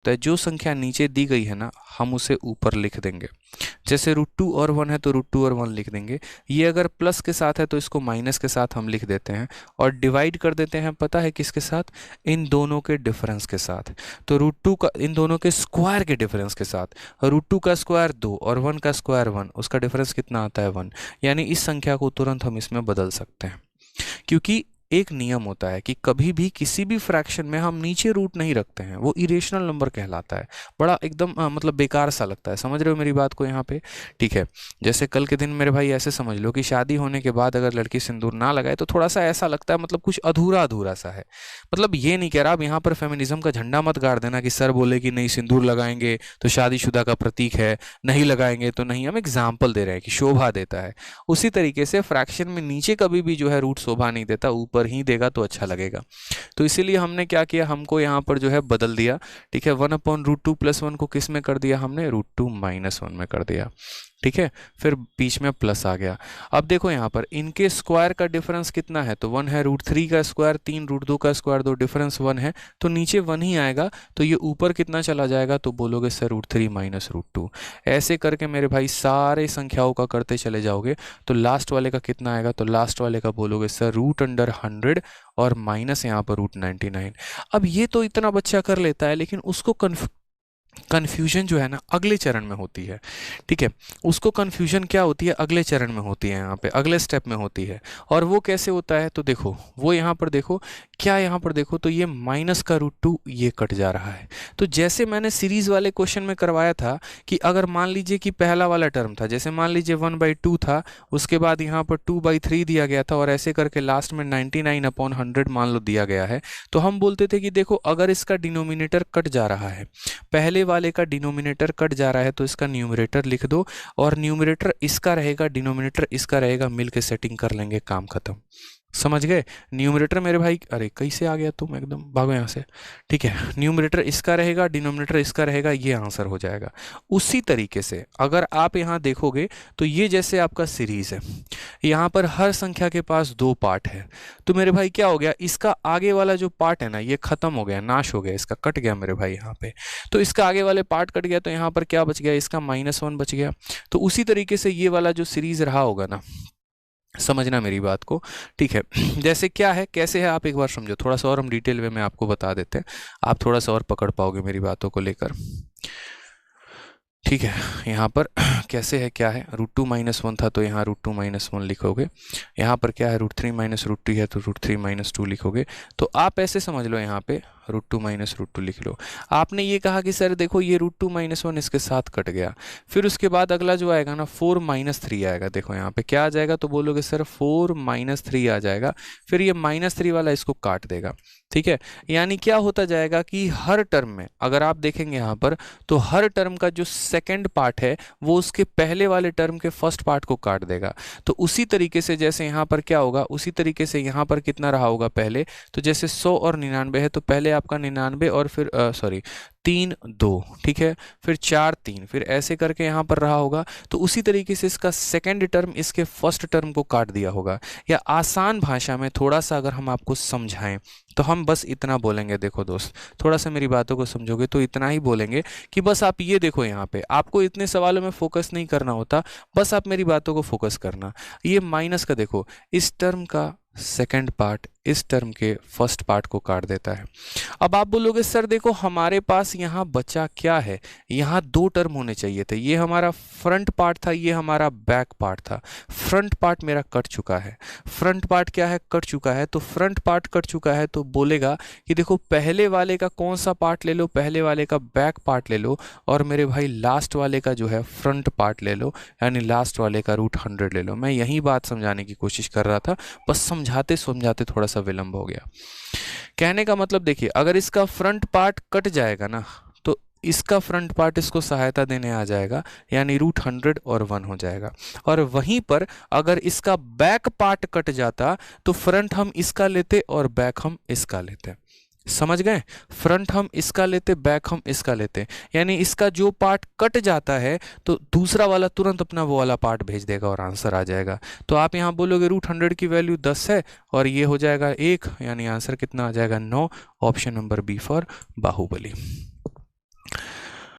है जो संख्या नीचे दी गई है ना हम उसे ऊपर लिख देंगे। जैसे √2 और 1 है तो √2 और 1 लिख देंगे। ये अगर प्लस के साथ है तो इसको माइनस के साथ हम लिख देते हैं और डिवाइड कर देते हैं, पता है किसके साथ? इन दोनों के डिफरेंस के साथ। तो √2 का इन दोनों के स्क्वायर के डिफरेंस के साथ, √2 का स्क्वायर 2 और 1 का स्क्वायर 1, उसका डिफरेंस कितना आता है 1। यानी इस संख्या को तुरंत हम इसमें बदल सकते हैं, क्योंकि एक नियम होता है कि कभी भी किसी भी फ्रैक्शन में हम नीचे रूट नहीं रखते हैं, वो इरेशनल नंबर कहलाता है। बड़ा एकदम मतलब बेकार सा लगता है, समझ रहे हो मेरी बात को यहाँ पे? ठीक है, जैसे कल के दिन मेरे भाई ऐसे समझ लो कि शादी होने के बाद अगर लड़की सिंदूर ना लगाए तो थोड़ा सा ऐसा लगता है, मतलब कुछ अधूरा अधूरा सा है। मतलब ये नहीं कह रहा अब यहाँ पर फेमिनिज्म का झंडा मत गाड़ देना कि सर बोले कि नहीं सिंदूर लगाएंगे तो शादीशुदा का प्रतीक है, नहीं लगाएंगे तो नहीं। हम एग्जाम्पल दे रहे हैं कि शोभा देता है। उसी तरीके से फ्रैक्शन में नीचे कभी भी जो है रूट शोभा नहीं देता, ऊपर ही देगा तो अच्छा लगेगा। तो इसीलिए हमने क्या किया, हमको यहाँ पर जो है बदल दिया। ठीक है, 1/√2 + 1 को किस में कर दिया हमने? √2 - 1 में कर दिया। ठीक है, फिर बीच में प्लस आ गया। अब देखो यहाँ पर इनके स्क्वायर का डिफरेंस कितना है? तो 1 है, √3 का स्क्वायर 3, √2 का स्क्वायर 2, डिफरेंस 1 है तो नीचे 1 ही आएगा। तो ये ऊपर कितना चला जाएगा? तो बोलोगे सर √3 - √2। ऐसे करके मेरे भाई सारे संख्याओं का करते चले जाओगे तो लास्ट वाले का कितना आएगा? तो लास्ट वाले का बोलोगे सर √100 और माइनस यहाँ पर √99। अब ये तो इतना बच्चा कर लेता है, लेकिन उसको कन्फ्यूजन जो है ना अगले चरण में होती है। ठीक है, उसको कन्फ्यूजन क्या होती है? अगले चरण में होती है, यहाँ पे अगले स्टेप में होती है। और वो कैसे होता है? तो देखो वो यहाँ पर देखो, क्या यहाँ पर देखो तो ये माइनस का √2 ये कट जा रहा है। तो जैसे मैंने सीरीज वाले क्वेश्चन में करवाया था कि अगर मान लीजिए कि पहला वाला टर्म था, जैसे मान लीजिए 1/2 था, उसके बाद यहाँ पर 2/3 दिया गया था और ऐसे करके लास्ट में 99/100 मान लो दिया गया है, तो हम बोलते थे कि देखो अगर इसका डिनोमिनेटर कट जा रहा है, पहले वाले का डिनोमिनेटर कट जा रहा है तो इसका न्यूमरेटर लिख दो और न्यूमरेटर इसका रहेगा, डिनोमिनेटर इसका रहेगा, मिलके सेटिंग कर लेंगे, काम खत्म। समझ गए? न्यूमरेटर मेरे भाई, अरे कैसे आ गया तुम, एकदम भागो यहाँ से। ठीक है, न्यूमरेटर इसका रहेगा, डिनोमिनेटर इसका रहेगा, ये आंसर हो जाएगा। उसी तरीके से अगर आप यहाँ देखोगे तो ये जैसे आपका सीरीज है, यहाँ पर हर संख्या के पास 2 पार्ट है। तो मेरे भाई क्या हो गया, इसका आगे वाला जो पार्ट है ना ये खत्म हो गया, नाश हो गया, इसका कट गया मेरे भाई यहाँ पे। तो इसका आगे वाले पार्ट कट गया तो यहाँ पर क्या बच गया? इसका -1 बच गया। तो उसी तरीके से ये वाला जो सीरीज रहा होगा ना, समझना मेरी बात को। ठीक है, जैसे क्या है कैसे है आप एक बार समझो, थोड़ा सा और हम डिटेल में आपको बता देते हैं, आप थोड़ा सा और पकड़ पाओगे मेरी बातों को लेकर। ठीक है, यहाँ पर कैसे है क्या है, √2 - 1 था तो यहाँ √2 - 1 लिखोगे। यहाँ पर क्या है, √3 - √2 है तो √3 - 2 लिखोगे। तो आप ऐसे समझ लो, यहाँ पे √2 - √2 लिख लो। आपने ये कहा कि सर देखो ये √2 - 1 इसके साथ कट गया, फिर उसके बाद अगला जो आएगा ना 4 - 3 आएगा। देखो यहाँ पे क्या आ जाएगा, तो बोलोगे सर 4 - 3 आ जाएगा, फिर ये -3 वाला इसको काट देगा। ठीक है, यानी क्या होता जाएगा कि हर टर्म में अगर आप देखेंगे यहाँ पर, तो हर टर्म का जो सेकंड पार्ट है वो उसके पहले वाले टर्म के फर्स्ट पार्ट को काट देगा। तो उसी तरीके से जैसे यहाँ पर क्या होगा, उसी तरीके से यहाँ पर कितना रहा होगा पहले, तो जैसे 100 और 99 है तो पहले आपका 99 और फिर 3 2, ठीक है, फिर 4 3, फिर ऐसे करके यहाँ पर रहा होगा। तो उसी तरीके से इसका सेकंड टर्म इसके फर्स्ट टर्म को काट दिया होगा। या आसान भाषा में थोड़ा सा अगर हम आपको समझाएं तो हम बस इतना बोलेंगे, देखो दोस्त थोड़ा सा मेरी बातों को समझोगे तो इतना ही बोलेंगे कि बस आप ये देखो, यहाँ पे आपको इतने सवालों में फोकस नहीं करना होता, बस आप मेरी बातों को फोकस करना। ये माइनस का देखो, इस टर्म का सेकंड पार्ट इस टर्म के फर्स्ट पार्ट को काट देता है। अब आप बोलोगे सर देखो हमारे पास यहाँ बचा क्या है, यहाँ 2 टर्म होने चाहिए थे, ये हमारा फ्रंट पार्ट था, ये हमारा बैक पार्ट था। फ्रंट पार्ट मेरा कट चुका है, फ्रंट पार्ट क्या है, कट चुका है। तो फ्रंट पार्ट कट चुका है तो बोलेगा कि देखो पहले वाले का कौन सा पार्ट ले लो, पहले वाले का बैक पार्ट ले लो, और मेरे भाई लास्ट वाले का जो है फ्रंट पार्ट ले लो, यानी लास्ट वाले का √100 ले लो। मैं यही बात समझाने की कोशिश कर रहा था, बस समझाते समझाते थोड़ा सा विलंब हो गया। कहने का मतलब देखिए, अगर इसका फ्रंट पार्ट कट जाएगा ना तो इसका फ्रंट पार्ट इसको सहायता देने आ जाएगा, यानी √100 और 1 हो जाएगा। और वहीं पर अगर इसका बैक पार्ट कट जाता तो फ्रंट हम इसका लेते और बैक हम इसका लेते। समझ गए? फ्रंट हम इसका लेते, बैक हम इसका लेते, यानी इसका जो पार्ट कट जाता है तो दूसरा वाला तुरंत अपना वो वाला पार्ट भेज देगा और आंसर आ जाएगा। तो आप यहाँ बोलोगे √100 की वैल्यू 10 है और ये हो जाएगा 1, यानी आंसर कितना आ जाएगा 9। Option number B for Baahubali.